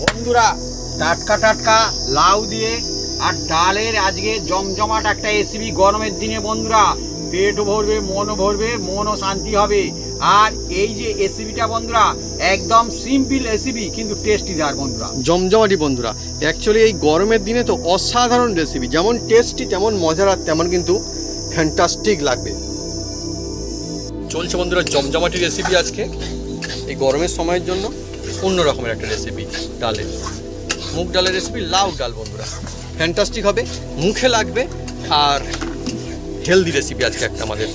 বন্ধুরা টাটকা টাটকা লাউ দিয়ে আর ডালের আজকে জমজমাট একটা রেসিপি গরমের দিনে বন্ধুরা পেটও ভরবে মনও ভরবে মনও শান্তি হবে। আর এই যে রেসিপিটা বন্ধুরা একদম সিম্পল রেসিপি কিন্তু টেস্টিদার বন্ধুরা, জমজমাটি বন্ধুরা। অ্যাকচুয়ালি এই গরমের দিনে তো অসাধারণ রেসিপি, যেমন টেস্টি তেমন মজার আর তেমন কিন্তু ফ্যান্টাস্টিক লাগবে। চলছে বন্ধুরা জমজমাটি রেসিপি আজকে এই গরমের সময়ের জন্য অন্য রকমের একটা রেসিপি, ডালের মুগ ডালের রেসিপি, লাউ ডাল বন্ধুরা। ফ্যান্টাস্টিক হবে, মুখে লাগবে আর হেলদি রেসিপি আজকে একটা আমাদের।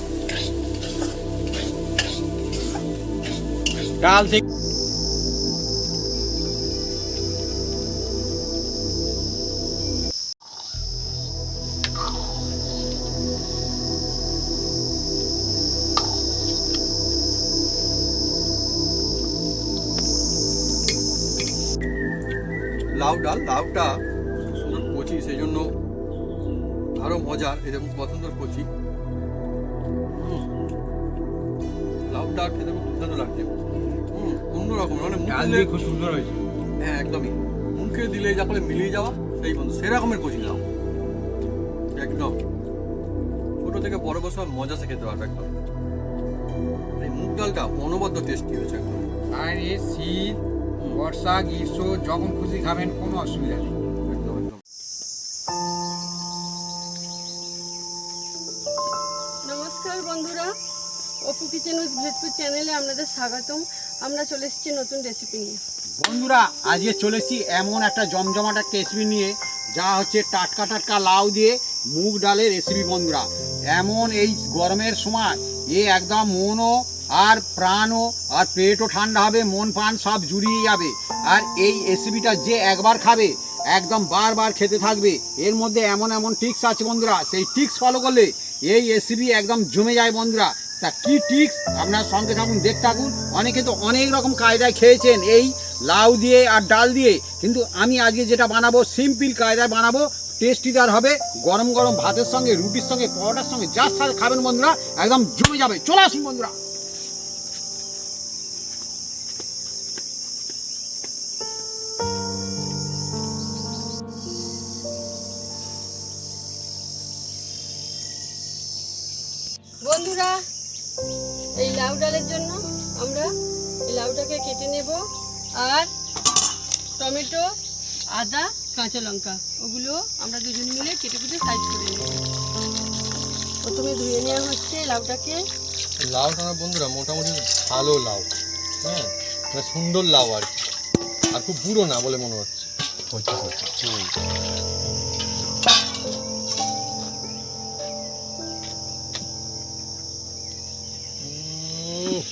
ডাল থেকে লাউ ডাল, লাউটা সুন্দর কচি, সেই জন্য আরো মজার। এরকম কত সুন্দর কচি লাউটা খেতে খুব দুর্দান্ত লাগছে। অন্যরকম মানে ডাল দিয়ে খুব সুন্দর হয়েছে। হ্যাঁ একদমই, মুখে দিলে যা করে মিলিয়ে যাওয়া সেই বন্ধু সেরকমের কচি লাউ একদম। ছোট থেকে বড় বড় সব মজা সে খেতে পারবে একদম। এই মুগ ডালটা অনবদ্য টেস্টি হয়েছে একদম। আর এই শীত বর্ষা গ্রীষ্ম যখন খুশি খাবেন কোনো অসুবিধা নেই। একদম একদম। নমস্কার বন্ধুরা, অপু কিচেন উইথ ভেটপুর চ্যানেলে আপনাদের স্বাগতম। আমরা চলে এসেছি নতুন রেসিপি নিয়ে। বন্ধুরা আজকে চলেছি এমন একটা জমজমাট একটা রেসিপি নিয়ে, যা হচ্ছে টাটকা টাটকা লাউ দিয়ে মুগ ডালের রেসিপি বন্ধুরা। এমন এই গরমের সময় এ একদম মনও আর প্রাণও আর পেটও ঠান্ডা হবে, মন প্রাণ সব জুড়িয়ে যাবে। আর এই রেসিপিটা যে একবার খাবে একদম বারবার খেতে থাকবে। এর মধ্যে এমন এমন টিক্স আছে বন্ধুরা, সেই টিক্স ফলো করলে এই রেসিপি একদম জমে যায় বন্ধুরা। তা কী টিক্স আপনার সঙ্গে থাকুন, দেখতে থাকুন। অনেকে তো অনেক রকম কায়দায় খেয়েছেন এই লাউ দিয়ে আর ডাল দিয়ে, কিন্তু আমি আজকে যেটা বানাবো সিম্পল কায়দায় বানাবো, টেস্টিদার হবে। গরম গরম ভাতের সঙ্গে, রুটির সঙ্গে, পরোটার সঙ্গে যার সাথে খাবেন বন্ধুরা একদম জমে যাবে। চলে আসুন বন্ধুরা। বন্ধুরা এই লাউ ডালের জন্য আমরা এই লাউটাকে কেটে নেব, আর টমেটো, আদা, কাঁচা লঙ্কা ওগুলো আমরা দুজন মিলে কেটে কেটে সাইড করে নেব। প্রথমে ধুয়ে নেওয়া হচ্ছে লাউটাকে। লাউটা না বন্ধুরা মোটামুটি ভালো লাউ, হ্যাঁ মানে সুন্দর লাউ আর কি, আর খুব বুড়ো না বলে মনে হচ্ছে।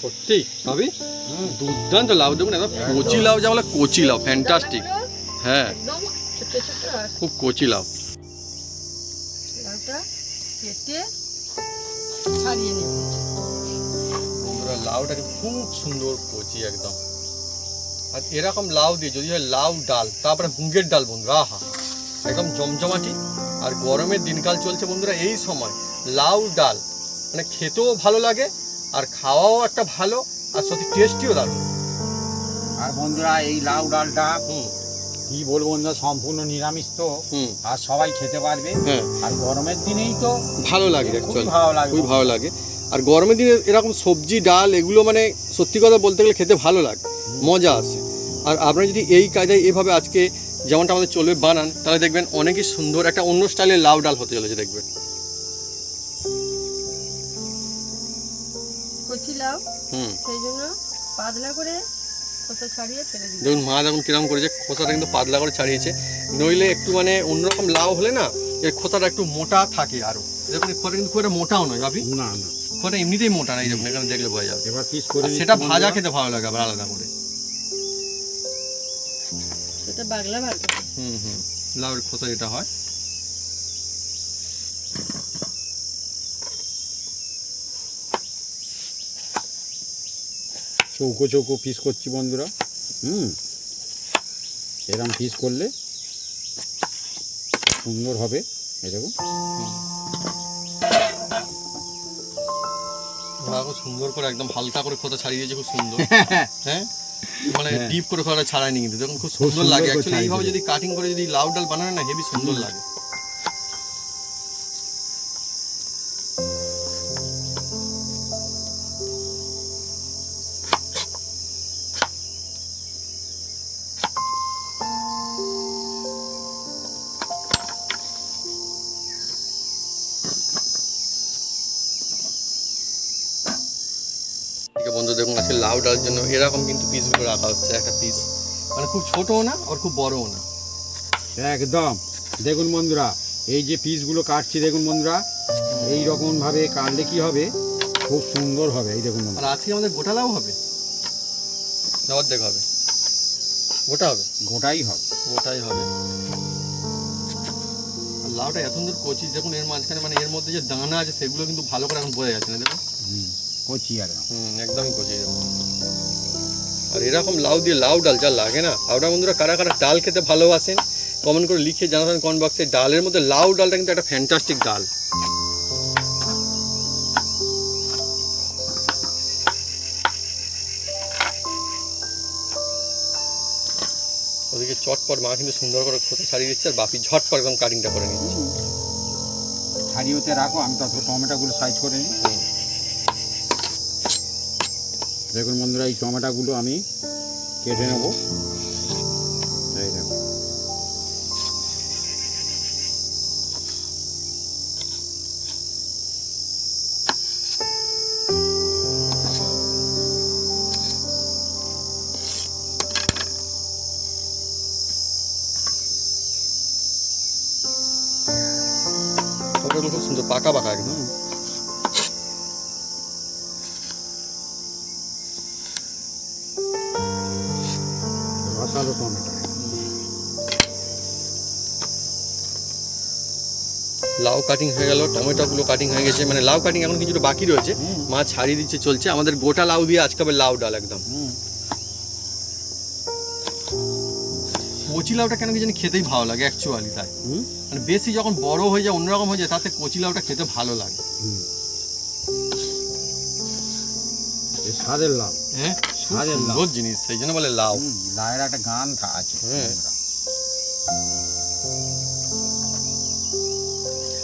সত্যি ভাবি দুর্দান্ত লাউ, দেখুন একদম কচি লাউ, যা বলে কচি লাউ, ফ্যান্টাস্টিক। হ্যাঁ একদম ছোট ছোট, আর খুব কচি লাউ। লাউটা কেটে ছাড়িয়ে নেব। বন্ধুরা লাউটাকে খুব সুন্দর কচি একদম। আর এরকম লাউ দিয়ে যদি হয় লাউ ডাল, তারপরে মুগের ডাল বন্ধুরা, আহা একদম জমজমাটি। আর গরমের দিনকাল চলছে বন্ধুরা, এই সময় লাউ ডাল মানে খেতেও ভালো লাগে আর খাওয়াও একটা ভালো, আর সত্যি টেস্টিও দারুণ। আর বন্ধুরা এই লাউ ডালটা কি বলবো বন্ধুরা, সম্পূর্ণ নিরামিষ তো, আর সবাই খেতে পারবে। হ্যাঁ আর গরমের দিনেই তো ভালো লাগে, খুব অ্যাকচুয়ালি ভালো লাগে, খুবই ভালো লাগে। আর গরমের দিনে এরকম সবজি ডাল এগুলো মানে সত্যি কথা বলতে গেলে খেতে ভালো লাগে, মজা আসে। আর আপনারা যদি এই কায়দায় এভাবে আজকে যেমনটা আমাদের চলবে বানান, তাহলে দেখবেন অনেকই সুন্দর একটা অন্য স্টাইলের লাউ ডাল হতে চলেছে দেখবেন। কচি লাউ, সেই জন্য পাতলা করে খোসা ছাড়িয়ে ফেলে দিই। দেখুন মা দেখুন কিরকম করেছে, খোসাটা কিন্তু পাতলা করে ছাড়িয়েছে। নইলে একটু মানে অন্যরকম লাউ হলে না এর খোসাটা একটু মোটা থাকে আরো। দেখুন খোসাটা কিন্তু খুব একটা মোটাও নয় ভাবি, না না খোসাটা এমনিতেই মোটা নাই, দেখুন এখানে দেখলে বোঝা যাবে। এবার পিস করে সেটা ভাজা খেতে ভালো লাগে আবার আলাদা করে। সেটা বাগলা ভাজা। লাউয়ের খোসা যেটা হয়। চৌকো চৌকো পিস করছি বন্ধুরা। এরকম পিস করলে সুন্দর হবে। এই দেখুন খুব সুন্দর করে একদম হালকা করে খোসা ছাড়িয়ে দিয়েছে, খুব সুন্দর। হ্যাঁ মানে হ্যাঁ। ডিপ করে খোসাটা ছাড়ায়নি কিন্তু দেখুন খুব খুব সুন্দর সুন্দর লাগে করে অ্যাকচুয়ালি ছাড়িয়ে এইভাবে দিল। যদি কাটিং করে যদি লাউ ডাল বানানো না হেভি সুন্দর লাগে। ঠিক আছে বন্ধু দেখুন আজকে লাউ ডালের জন্য এরকম কিন্তু পিসগুলো রাখা হচ্ছে একটা পিস মানে খুব ছোটও না আর খুব বড়ও না। একদম দেখুন বন্ধুরা, এই যে পিসগুলো কাটছি দেখুন বন্ধুরা, এই রকম ভাবে কাটলে কি হবে, খুব সুন্দর হবে। এই দেখুন আর বন্ধুরা, আজকে আমাদের গোটা লাউ হবে না অর্ধেক হবে? গোটা হবে, গোটাই হবে। গোটাই হবে। আর লাউটা এত সুন্দর কচি দেখুন, এর মাঝখানে মানে এর মধ্যে যে দানা আছে সেগুলো কিন্তু ভালো করে এখন বোঝা যাচ্ছে না দেখুন। কচি একদম। একদমই কচি এরকম। আর এরকম লাউ দিয়ে লাউ ডাল যা লাগে না, লাউডা বন্ধুরা কারা কারা ডাল খেতে ভালোবাসেন কমেন্ট করে লিখে জানাবেন কমেন্ট বক্সে। ডালের মধ্যে লাউ ডালটা কিন্তু একটা ফ্যান্টাস্টিক ডাল। ওদিকে চটপট মা কিন্তু সুন্দর করে খোসা ছাড়িয়ে দিচ্ছে আর বাপি ঝটপট একদম কাটিংটা করে নিচ্ছে। ছাড়িয়েতে রাখো, আমি তো টমেটোগুলো সাইজ করে নিই। দেখুন বন্ধুরা, এই টমেটোগুলো আমি কেটে নেব। এই দেখো, টমেটোগুলো খুব সুন্দর পাকা পাকা একদম। রসালো টমেটো। লাউ কাটিং হয়ে গেল, টমেটোগুলো কাটিং হয়ে গেছে, মানে লাউ কাটিং এখন কিছুটা বাকি রয়েছে, মা ছাড়িয়ে দিচ্ছে চলছে। আমাদের গোটা লাউ দিয়ে আজকে হবে লাউ ডাল একদম। কচি লাউটা কেন কি জানি খেতেই ভালো লাগে অ্যাকচুয়ালি, তাই মানে বেশি যখন বড় হয়ে যায় অন্যরকম হয়ে যায় তাতে কচি লাউটা খেতে ভালো লাগে। স্বাদের লাউ। হ্যাঁ স্বাদের লাউ। সুন্দর জিনিস, সেই জন্য বলে লাউ। লাউয়ের একটা গান আছে। হ্যাঁ।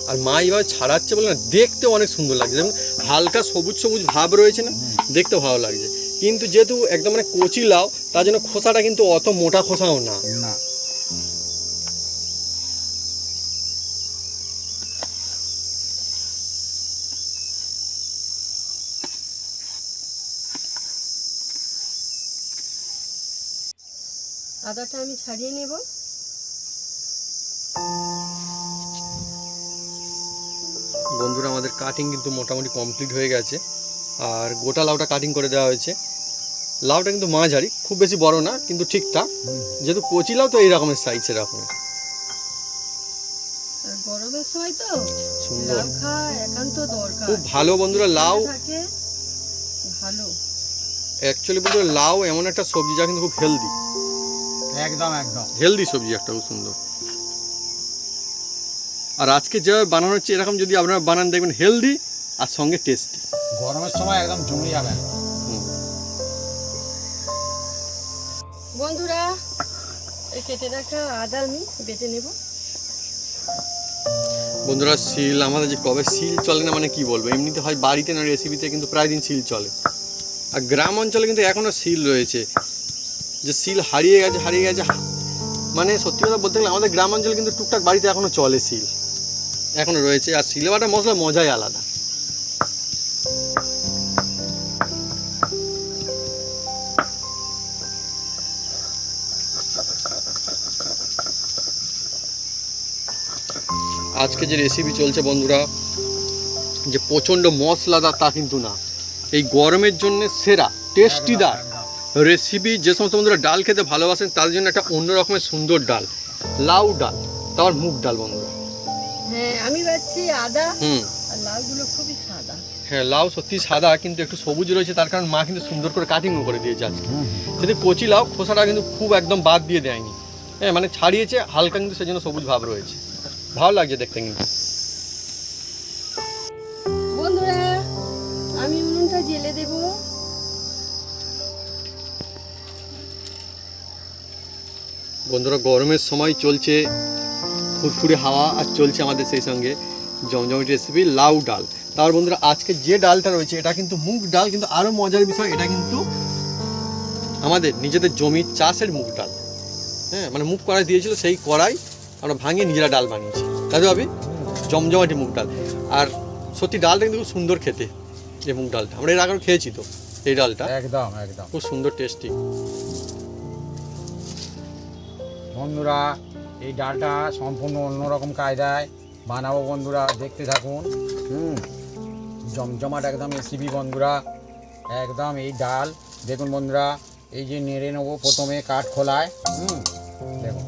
আর মা এইভাবে ছাড়াচ্ছে বলে না দেখতে অনেক সুন্দর লাগছে, যেমন হালকা সবুজ সবুজ ভাব রয়েছে না, দেখতে ভালো লাগছে। কিন্তু যেহেতু একদম মানে কচি লাউ তার জন্য খোসাটা কিন্তু অত মোটা খোসাও না। না, আদাটা আমি ছাড়িয়ে নেব। বন্ধুরা আমাদের কাটিং কিন্তু মোটামুটি কমপ্লিট হয়ে গেছে আর গোটা লাউটা কাটিং করে দেওয়া হয়েছে। লাউটা কিন্তু মাঝারি, খুব বেশি বড় না কিন্তু ঠিকঠাক, যেহেতু কচি লাউ তো এই রকমের সাইজ এরকমের। আর গরমের সময় তো সুন্দর, লাউ খাওয়া একান্ত দরকার। খুব ভালো বন্ধুরা। লাউ থাকে ভালো। অ্যাকচুয়ালি বন্ধুরা লাউ এমন একটা সবজি যা কিন্তু খুব হেলদি, একদম একদম হেলদি সবজি একটা, খুব সুন্দর। আর আজকে যেভাবে বানানো হচ্ছে এরকম যদি আপনারা বানান দেখবেন হেলদি আর সঙ্গে টেস্টি। গরমের সময় একদম জমে যাবে। বন্ধুরা এই কেটে রাখা আদা আমি বেটে নেব। বন্ধুরা শিল আমাদের যে কবে শিল চলে না মানে কি বলবো, এমনিতে হয় বাড়িতে না রেসিপিতে কিন্তু প্রায় দিন শিল চলে। আর গ্রাম অঞ্চলে কিন্তু এখনও শিল রয়েছে, যে শিল হারিয়ে গেছে মানে সত্যি কথা বলতে গেলে আমাদের গ্রাম অঞ্চলে কিন্তু টুকটাক বাড়িতে এখনও চলে, শিল এখনও রয়েছে। আর শিলে বাটা মশলা মজাই আলাদা। আজকে যে রেসিপি চলছে বন্ধুরা, যে প্রচণ্ড মশলাদার তা কিন্তু না, এই গরমের জন্য সেরা টেস্টিদার রেসিপি। যে সমস্ত বন্ধুরা ডাল খেতে ভালোবাসেন তাদের জন্য একটা অন্য রকমের সুন্দর ডাল, লাউ ডাল, তারপর মুগ ডাল বন্ধুরা। হ্যাঁ আমি বাচ্ছি আদা হুম আর লাউগুলো খুবই সাদা। হ্যাঁ লাউ সত্যি সাদা কিন্তু একটু সবুজ রয়েছে, তার কারণ মা কিন্তু সুন্দর করে কাটিংও করে দিয়েছে আজকে। যদি কচি লাউ খোসাটা কিন্তু খুব একদম বাদ দিয়ে দেয়নি, হ্যাঁ মানে ছাড়িয়েছে হালকা, কিন্তু সেজন্য সবুজ ভাব রয়েছে, ভালো লাগছে দেখতে। কিন্তু বন্ধুরা আমি উনুনটা জেলে দেব। বন্ধুরা গরমের সময় চলছে ফুরফুরে হাওয়া, আর চলছে আমাদের সেই সঙ্গে জমজমাটি রেসিপি লাউ ডাল। তার বন্ধুরা আজকে যে ডালটা রয়েছে এটা কিন্তু মুগ ডাল, কিন্তু আরও মজার বিষয় এটা কিন্তু আমাদের নিজেদের জমির চাষের মুগ ডাল। হ্যাঁ, মানে মুগ কড়াই দিয়েছিল, সেই কড়াই আমরা ভাঙিয়ে নিজেরা ডাল বানিয়েছি। দাদু ভাবি জমজমাটি মুগ ডাল। আর সত্যি ডালটা কিন্তু খুব সুন্দর খেতে, এই মুগ ডালটা আমরা এর আগেও খেয়েছি তো, এই ডালটা একদম একদম খুব সুন্দর টেস্টি। বন্ধুরা এই ডালটা সম্পূর্ণ অন্যরকম কায়দায় বানাবো বন্ধুরা, দেখতে থাকুন। জমজমাট একদম রেসিপি বন্ধুরা, একদম এই ডাল দেখুন বন্ধুরা, এই যে নেড়ে নেবো প্রথমে কাঠ খোলায়। দেখুন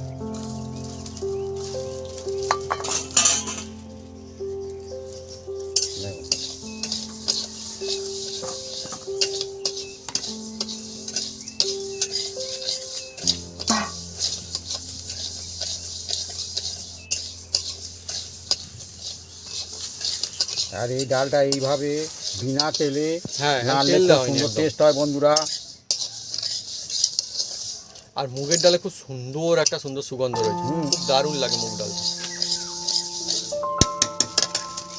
আর এই ডালটা এইভাবে বিনা তেলে রান্নালে খুব সুন্দর টেস্ট হয় বন্ধুরা। আর মুগের ডালে খুব সুন্দর একটা সুগন্ধ রয়েছে, খুব দারুণ লাগে মুগ ডালটা।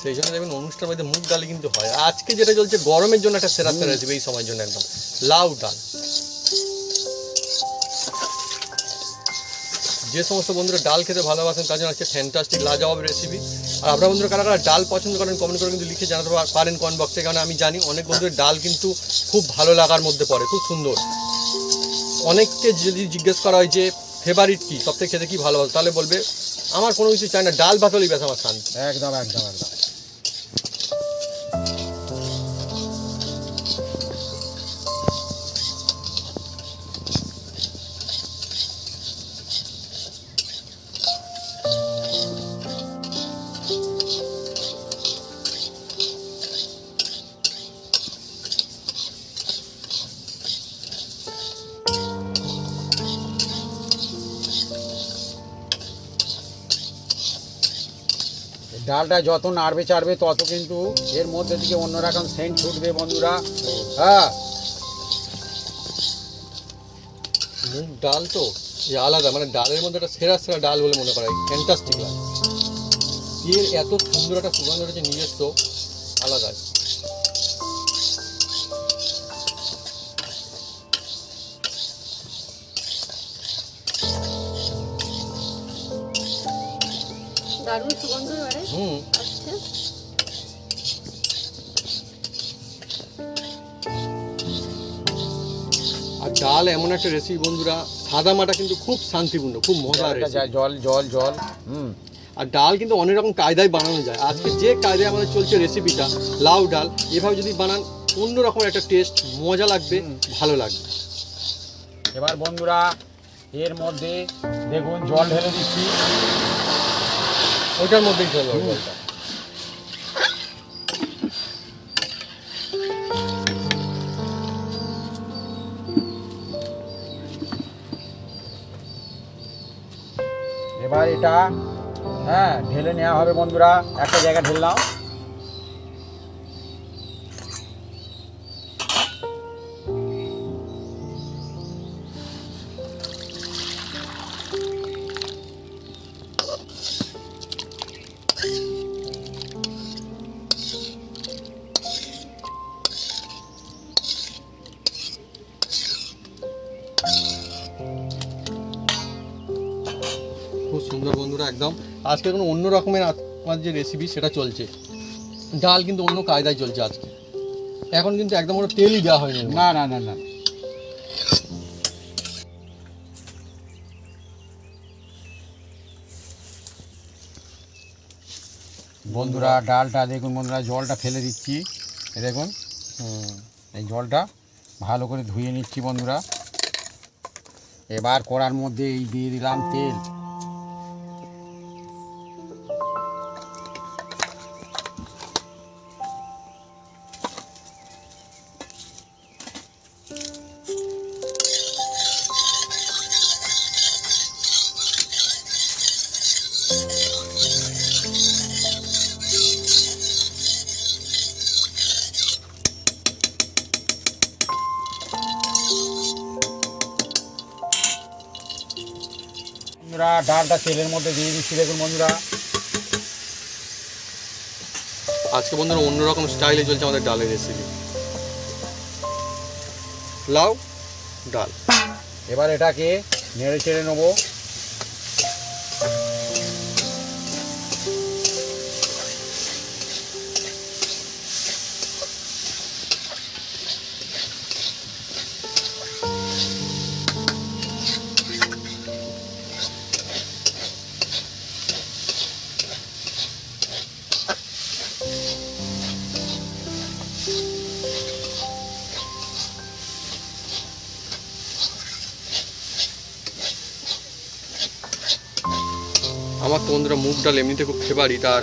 সেই জন্য দেখবেন অনুষ্ঠান মধ্যে মুগ ডাল কিন্তু হয়। আজকে যেটা চলছে গরমের জন্য একটা সেরা রেসিপি, এই সময়ের জন্য একদম লাউ ডাল। যে সমস্ত বন্ধুরা ডাল খেতে ভালোবাসেন তার জন্য আজকে ফ্যান্টাস্টিক লাজবাব রেসিপি। আর আপনারা বন্ধুরা কারা কারা ডাল পছন্দ করেন কমেন্ট করে কিন্তু লিখে জানাতে পারেন কমেন্ট বক্সে, কারণ আমি জানি অনেক বন্ধুদের ডাল কিন্তু খুব ভালো লাগার মধ্যে পড়ে, খুব সুন্দর। অনেককে যদি জিজ্ঞেস করা হয় যে ফেভারিট কী, সবথেকে খেতে কী ভালোবাসে, তাহলে বলবে আমার কোনো কিছু চাই না, ডাল ভাত হলেই ব্যাস আমার শান্তি। একদম একদম একদম। ডালটা যত নাড়বে চাড়বে তত কিন্তু এর মধ্যে থেকে অন্যরকম সেন্ট ছুটবে বন্ধুরা। হ্যাঁ, মুগ ডাল তো আলাদা, মানে ডালের মধ্যে একটা সেরা সেরা ডাল বলে মনে করা হয়, ফ্যান্টাস্টিক লাগে। এর এত সুন্দর একটা সুগন্ধ রয়েছে নিজস্ব, আলাদা। দারুণ সুগন্ধ এবারে আসছে। আর ডাল এমন একটা রেসিপি বন্ধুরা, সাদা মাটা কিন্তু খুব শান্তিপূর্ণ, খুব মজার রেসিপি। জল জল জল। আর ডাল কিন্তু অনেক রকম কায়দায় বানানো যায়। আজকে যে কায়দায় আমাদের চলছে রেসিপিটা লাউ ডাল, এভাবে যদি বানান অন্য রকম একটা টেস্ট, মজা লাগবে, ভালো লাগবে। এবার বন্ধুরা এর মধ্যে দেখুন জল ঢেলে দিচ্ছি, ওইটার মধ্যেই চলো জলটা। এবার এটা ঢেলে নেওয়া হবে বন্ধুরা, একটা জায়গা ঢেললাম। খুব সুন্দর বন্ধুরা, একদম আজকে কোনো অন্য রকমের আমার যে রেসিপি সেটা চলছে। ডাল কিন্তু অন্য কায়দায় চলছে আজকে, এখন কিন্তু একদম কোনো তেলই দেওয়া হয়নি। না না না না, বন্ধুরা ডালটা দেখুন বন্ধুরা, জলটা ফেলে দিচ্ছি, দেখুন এই জলটা ভালো করে ধুয়ে নিচ্ছি বন্ধুরা। এবার কড়ার মধ্যে এই দিয়ে দিলাম তেল। বন্ধুরা ডালটা তেলের মধ্যে দিয়ে দিচ্ছি, দেখুন বন্ধুরা। আজকে বন্ধুরা অন্যরকম স্টাইলে চলছে আমাদের ডালের রেসিপি, লাউ ডাল। এবার এটাকে নেড়ে চেড়ে নেবো। আমার তো বন্ধুরা মুগ ডাল এমনিতে খুব ফেভারিট, আর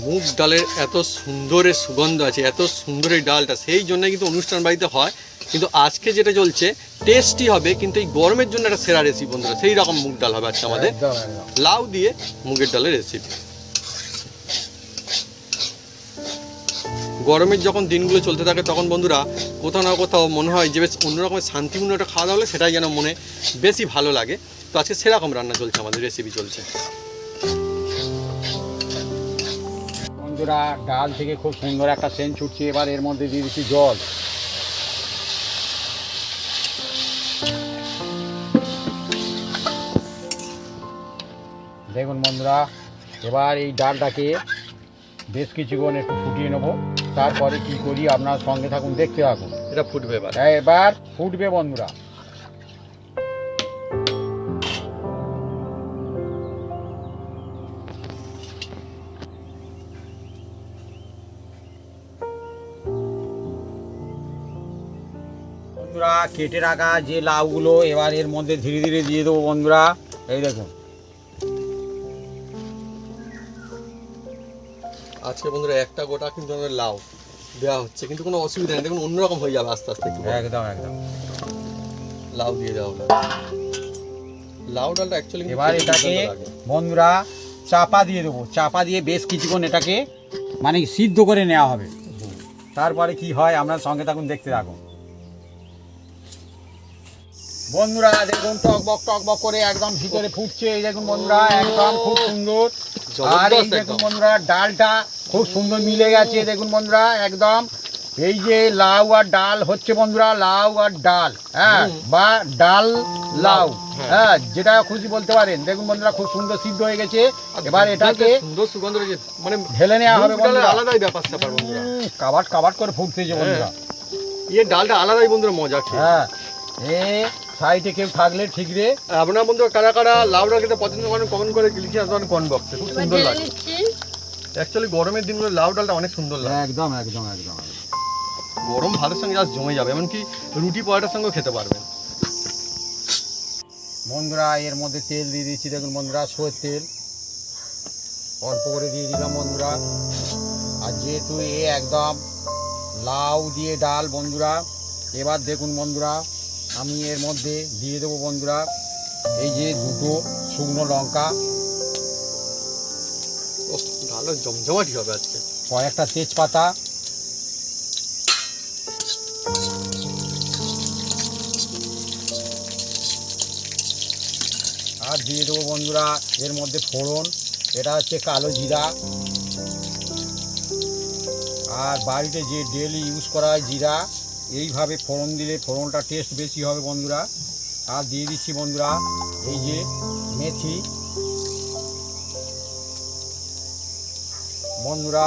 মুগ ডালের এত সুন্দরের সুগন্ধ আছে, এত সুন্দর এই ডালটা, সেই জন্য কিন্তু অনুষ্ঠান বাড়িতে হয়। কিন্তু আজকে যেটা চলছে টেস্টি হবে, কিন্তু এই গরমের জন্য একটা সেরা রেসিপি বন্ধুরা, সেই রকম মুগ ডাল হবে আজকে আমাদের, একদম একদম। লাউ দিয়ে মুগের ডালের রেসিপি। গরমের যখন দিনগুলো চলতে থাকে তখন বন্ধুরা কোথাও না কোথাও মনে হয় যে বেশ অন্যরকমের শান্তিপূর্ণ একটা খাওয়া দাওয়া হলে সেটাই যেন মনে বেশি ভালো লাগে। তো আজকে সেরকম রান্না চলছে, আমাদের রেসিপি চলছে। বন্ধুরা ডাল থেকে খুব সুন্দর একটা সেন্ট ছুটছে। এবার এর মধ্যে দিয়ে দিচ্ছি জল। দেখুন বন্ধুরা, এবার এই ডালটাকে বেশ কিছুক্ষণ একটু ফুটিয়ে নেবো। তারপরে কি করি আপনার সঙ্গে থাকুন, দেখতে থাকুন। এটা ফুটবে এবার। এবার ফুটবে বন্ধুরা। বন্ধুরা কেটে রাখা যে লাউগুলো এবার এর মধ্যে ধীরে ধীরে দিয়ে দেবো বন্ধুরা। এই দেখুন, আজকে বন্ধুরা একটা গোটা কিন্তু আমাদের লাউ দেওয়া হচ্ছে, কিন্তু কোনো অসুবিধা নেই। দেখুন অন্যরকম হয়ে যাবে আস্তে আস্তে। একদম একদম। লাউ দিয়ে দেওয়া হলো। লাউ ডালটা অ্যাকচুয়ালি এবার এটাকে বন্ধুরা চাপা দিয়ে দেবো। চাপা দিয়ে বেশ কিছুক্ষণ এটাকে মানে সিদ্ধ করে নেওয়া হবে। তারপরে কি হয় আপনার সঙ্গে থাকুন, দেখতে থাকুন। বন্ধুরা দেখুন টকবক টকবক করে একদম ভিতরে ফুটছে। এই দেখুন বন্ধুরা, একদম খুব সুন্দর। আর এই দেখুন বন্ধুরা ডালটা খুব সুন্দর মিলে গেছে। দেখুন বন্ধুরা একদম এই যে লাউ আর ডাল হচ্ছে বন্ধুরা, লাউ আর ডাল, হ্যাঁ, বা ডাল লাউ, হ্যাঁ, যেটা খুশি বলতে পারেন। দেখুন বন্ধুরা খুব সুন্দর সিদ্ধ হয়ে গেছে। এবার এটাকে সুন্দর সুগন্ধ রয়েছে, মানে ঢেলে নেওয়া হবে বন্ধুরা। আলাদাই ব্যাপার স্যাপার বন্ধুরা, কাবাট কাবাট করে ফুটতেছে বন্ধুরা। ইয়ে ডালটা আলাদাই বন্ধুরা মজা খেয়ে। হ্যাঁ, এ সাইডে কেউ থাকলে ঠিক রে। আপনার বন্ধুরা কারা কারা লাউ ডাল খেতে পছন্দ করেন কমেন্ট করে লিখে আসবেন কমেন্ট বক্সে। খুব সুন্দর ঢেলে লাগে। নিচ্ছি। অ্যাকচুয়ালি গরমের দিনগুলো লাউ ডালটা অনেক সুন্দর লাগে। একদম একদম একদম। গরম ভাতের সঙ্গে জাস্ট জমে যাবে, এমনকি রুটি পরোটার সঙ্গেও খেতে পারবেন। বন্ধুরা এর মধ্যে তেল দিয়ে দিচ্ছি। দেখুন বন্ধুরা সরষের তেল অল্প করে দিয়ে দিলাম বন্ধুরা। আর যেহেতু এ একদম লাউ দিয়ে ডাল বন্ধুরা, এবার দেখুন বন্ধুরা আমি এর মধ্যে দিয়ে দেবো বন্ধুরা এই যে দুটো শুকনো লঙ্কা, ও ডালের জমজমাটি হবে আজকে। কয়েকটা তেজপাতা, আর দিয়ে দেবো বন্ধুরা এর মধ্যে ফোড়ন। এটা হচ্ছে কালো জিরা, আর বাড়িতে যে ডেলি ইউজ করা হয় জিরা। এইভাবে ফোড়ন দিলে ফোড়নটা টেস্ট বেশি হবে বন্ধুরা। আর দিয়ে দিচ্ছি বন্ধুরা এই যে মেথি। বন্ধুরা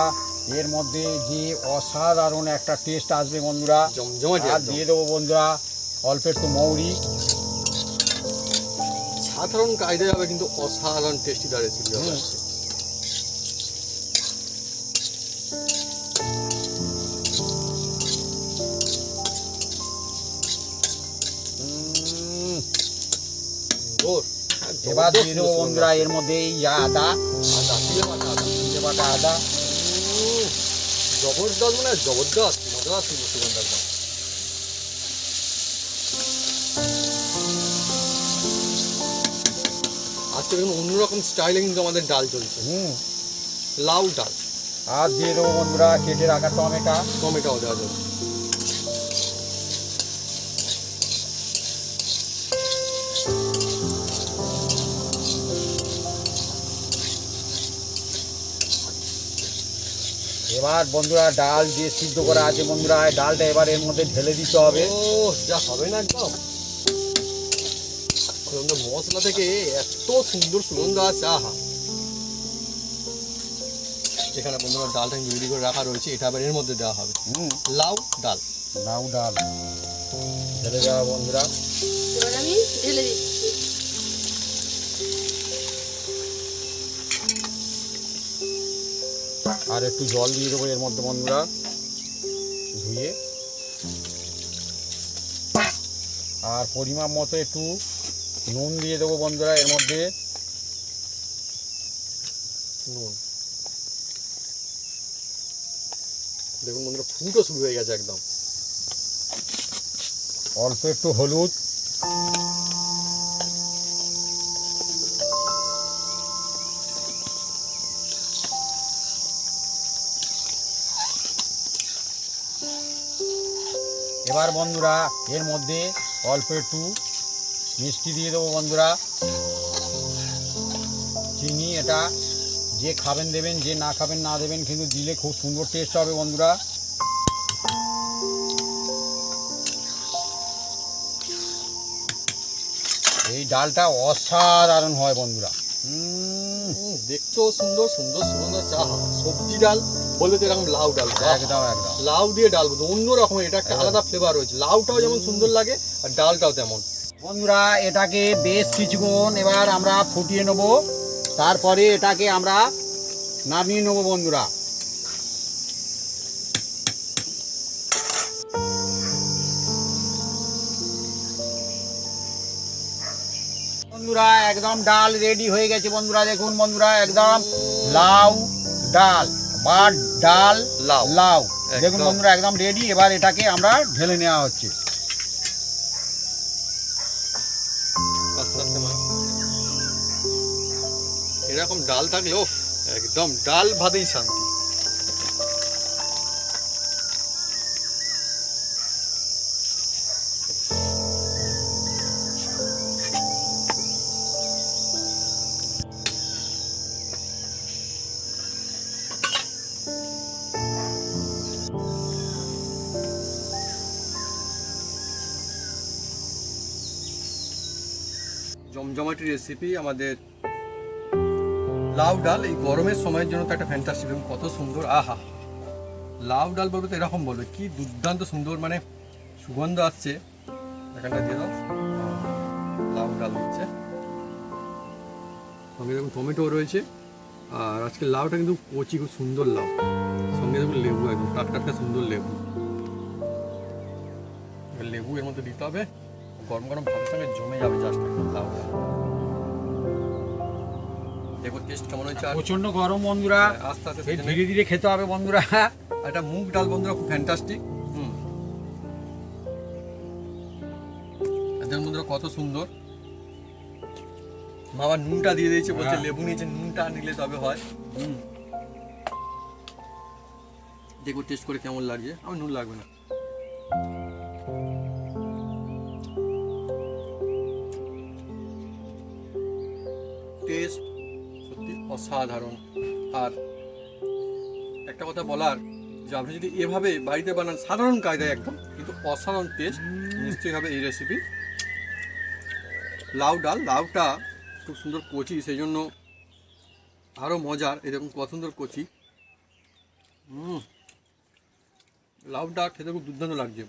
এর মধ্যে যে অসাধারণ একটা টেস্ট আসবে বন্ধুরা। জমজমাটি আর দিয়ে দেবো বন্ধুরা অল্প একটু মৌরি। সাধারণ কায়দায় হবে কিন্তু অসাধারণ টেস্টি দা রেসিপি হবে আজকে। এবার দিয়ে দেবো বন্ধুরা এর মধ্যে এই আদা, আদা জবরদস্ত, মানে জবরদস্ত মজা সুগন্ধ একদম। আজকে দেখুন অন্যরকম স্টাইলে কিন্তু আমাদের ডাল চলছে, লাউ ডাল। আর দিয়ে দেবো বন্ধুরা কেটে রাখা টমেটো দেওয়া যাবে। এবার বন্ধুরা ডাল যে সিদ্ধ করা আছে বন্ধুরা, এই ডালটা এবার এর মধ্যে ঢেলে দিতে হবে। ও যা হবে না একদম। মশলা থেকে এত সুন্দর সুগন্ধ আছে, আহা। এখানে বন্ধুরা ডালটা রেডি করে রাখা রয়েছে, এটা আবার এর মধ্যে দেওয়া হবে লাউ ডাল। লাউ ডাল ঢেলে দেওয়া বন্ধুরা। এবার আমি ঢেলে দিচ্ছি। আর একটু জল দিয়ে দেবো এর মধ্যে বন্ধুরা, ধুয়ে। আর পরিমাপ মতো একটু নুন দিয়ে দেবো বন্ধুরা এর মধ্যে। নুন দেখুন বন্ধুরা, ফুটও শুরু হয়ে গেছে একদম। অল্প একটু হলুদ, এবার বন্ধুরা এর মধ্যে অল্প একটু মিষ্টি দিয়ে দেবো বন্ধুরা, চিনি। এটা যে খাবেন দেবেন, যে না খাবেন না দেবেন, কিন্তু দিলে খুব সুন্দর টেস্ট হবে বন্ধুরা। এই ডালটা অসাধারণ হয় বন্ধুরা। দেখতেও সুন্দর, সুন্দর সুগন্ধ চা। সবজি ডাল বলতে তো এরকম লাউ ডাল, একদম একদম লাউ দিয়ে ডাল বলতে অন্য রকম, এটা একটা আলাদা ফ্লেভার রয়েছে। লাউটাও যেমন সুন্দর লাগে আর ডালটাও তেমন। বন্ধুরা এটাকে বেশ কিছুক্ষণ এবার আমরা ফুটিয়ে নেব, তারপরে এটাকে আমরা নামিয়ে নেব বন্ধুরা। বন্ধুরা একদম ডাল রেডি হয়ে গেছে বন্ধুরা। দেখুন বন্ধুরা একদম লাউ ডাল বা ডাল লাউ। লাউ দেখুন একদম। বন্ধুরা একদম রেডি। এবার এটাকে আমরা ঢেলে নেওয়া হচ্ছে। আস্তে আস্তে মা। এরকম ডাল থাকলে ওফ, একদম ডাল ভাতেই শান্তি। জমজমাটি রেসিপি আমাদের লাউ ডাল। এই গরমের সময়ের জন্য তো একটা ফ্যান্টাস্টিক, এবং কত সুন্দর। আহা, লাউ ডাল বলবে তো এরকম বলবে, কি দুর্দান্ত সুন্দর, মানে সুগন্ধ আসছে। এখানটা দিয়ে দাও, লাউ ডাল দিচ্ছে সঙ্গে। দেখুন টমেটো রয়েছে, আর আজকে লাউটা কিন্তু কচি, খুব সুন্দর লাউ। সঙ্গে দেখুন লেবু, একদম টাটকা সুন্দর লেবু। লেবু এর মধ্যে দিতে হবে, গরম গরম ভাতের সঙ্গে জমে যাবে জাস্ট লাউ ডাল। দেখো টেস্ট কেমন হয়েছে। আর প্রচন্ড গরম বন্ধুরা, আস্তে আস্তে এই ধীরে ধীরে খেতে হবে বন্ধুরা। এটা মুগ ডাল বন্ধুরা, খুব ফ্যান্টাস্টিক। এদের বন্ধুরা কত সুন্দর। মা আবার নুনটা দিয়ে দিয়েছে, বলছে লেবু নিয়েছে, নুনটা নিলে তবে হয়। দেখো টেস্ট করে কেমন লাগছে। আমার নুন লাগবে না। টেস্ট সত্যি অসাধারণ। আর একটা কথা বলার, যে আপনি যদি এভাবে বাড়িতে বানান সাধারণ কায়দায় একদম, কিন্তু অসাধারণ টেস্ট নিশ্চয়ই হবে এই রেসিপি। লাউ ডাল, লাউটা খুব সুন্দর কচি, সেই জন্য আরও মজার। এরকম কত সুন্দর কচি। লাউটা খেতে খুব দুর্দান্ত লাগছে।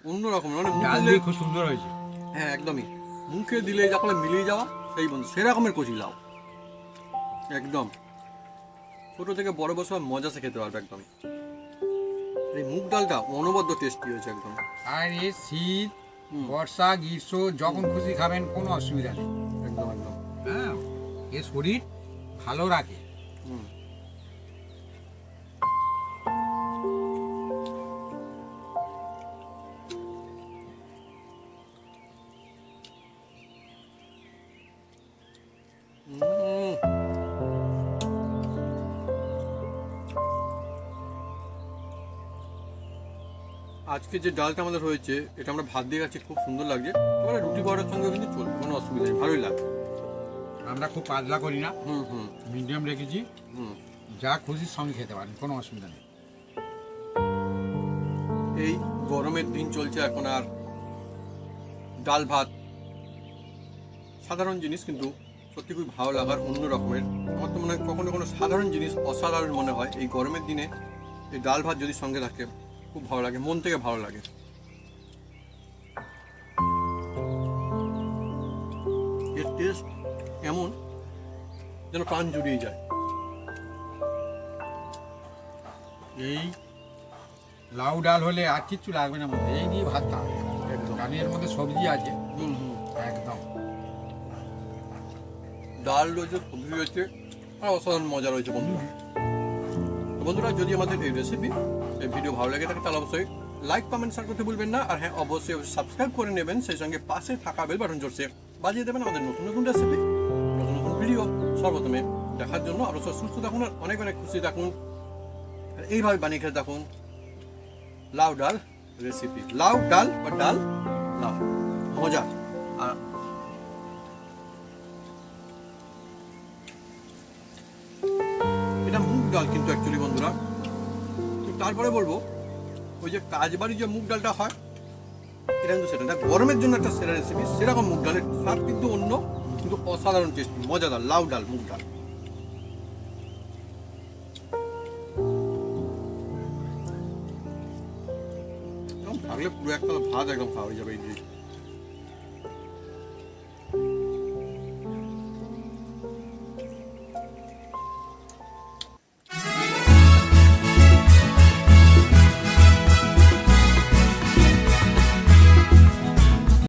অন্যরকম, মানে ডাল দিয়ে খুব সুন্দর হয়েছে। হ্যাঁ একদমই, মুখে দিলে যখন মিলিয়ে যাওয়া সেই বন্ধু, সেরকমের কচি লাউ একদম। ছোটো থেকে বড় বড় সব মজা সে খেতে পারবে একদম। এই মুগ ডালটা অনবদ্য টেস্টি হয়েছে একদম। আর এই শীত বর্ষা গ্রীষ্ম যখন খুশি খাবেন, কোনো অসুবিধা নেই। একদম একদম। হ্যাঁ, এ শরীর ভালো রাখে। আজকে যে ডালটা আমাদের হয়েছে, এটা আমরা ভাত দিয়ে খাচ্ছি, খুব সুন্দর লাগছে। মানে রুটি পরোটার সঙ্গে কিন্তু চলবে, কোনো অসুবিধা নেই, ভালোই লাগে। আমরা খুব পাতলা করি না, হুম, মিডিয়াম রেখেছি। যা খুশির সঙ্গে খেতে পারেন, কোনো অসুবিধা নেই। এই গরমের দিন চলছে এখন, আর ডাল ভাত সাধারণ জিনিস, কিন্তু সত্যি খুব ভালো লাগার অন্য রকমের। আমার তো মনে হয় কখনো কোনো সাধারণ জিনিস অসাধারণ মনে হয়। এই গরমের দিনে এই ডাল ভাত যদি সঙ্গে থাকে খুব ভালো লাগে, মন থেকে ভালো লাগে। এর টেস্ট এমন যেন প্রাণ জুড়িয়ে যায়। এই লাউ ডাল হলে আর কিচ্ছু লাগবে না মধ্যে, এই দিয়ে ভাত খাওয়া হবে একদম। কারণ এর মধ্যে সবজি আছে হুম হুম। একদম। ডাল রয়েছে, সবজি রয়েছে, আর অসাধারণ মজা রয়েছে বন্ধুরা। তো বন্ধুরা, যদি আমাদের এই রেসিপি, এই ভিডিও ভালো লাগে থাকে তাহলে অবশ্যই লাইক কমেন্ট শেয়ার করতে ভুলবেন না। আর হ্যাঁ, অবশ্যই সাবস্ক্রাইব করে নেবেন, সেই সঙ্গে পাশে থাকা বেল বাটন জোরসে বাজিয়ে দেবেন আমাদের নতুন নতুন রেসিপি, নতুন নতুন ভিডিও সর্বপ্রথমে দেখার জন্য। আরও সুস্থ থাকুন আর অনেক অনেক খুশি থাকুন, আর এইভাবে বানিয়ে খেতে থাকুন লাউ ডাল রেসিপি। লাউ ডাল বা ডাল লাউ, মজা। আর এটা মুগ ডাল কিন্তু অ্যাকচুয়ালি বন্ধুরা। তো তারপরে বলবো, ওই যে কাজবাড়ি যে মুগ ডালটা হয়, এটা কিন্তু সেটা না, গরমের জন্য একটা সেরা রেসিপি। সেরকম মুগ ডালের স্বাদ কিন্তু অন্য, কিন্তু অসাধারণ টেস্ট, মজাদার লাউ ডাল, মুগ ডাল। থাকলে পুরো একটা ভাত একদম খাওয়া হয়ে যাবে এই দিয়ে।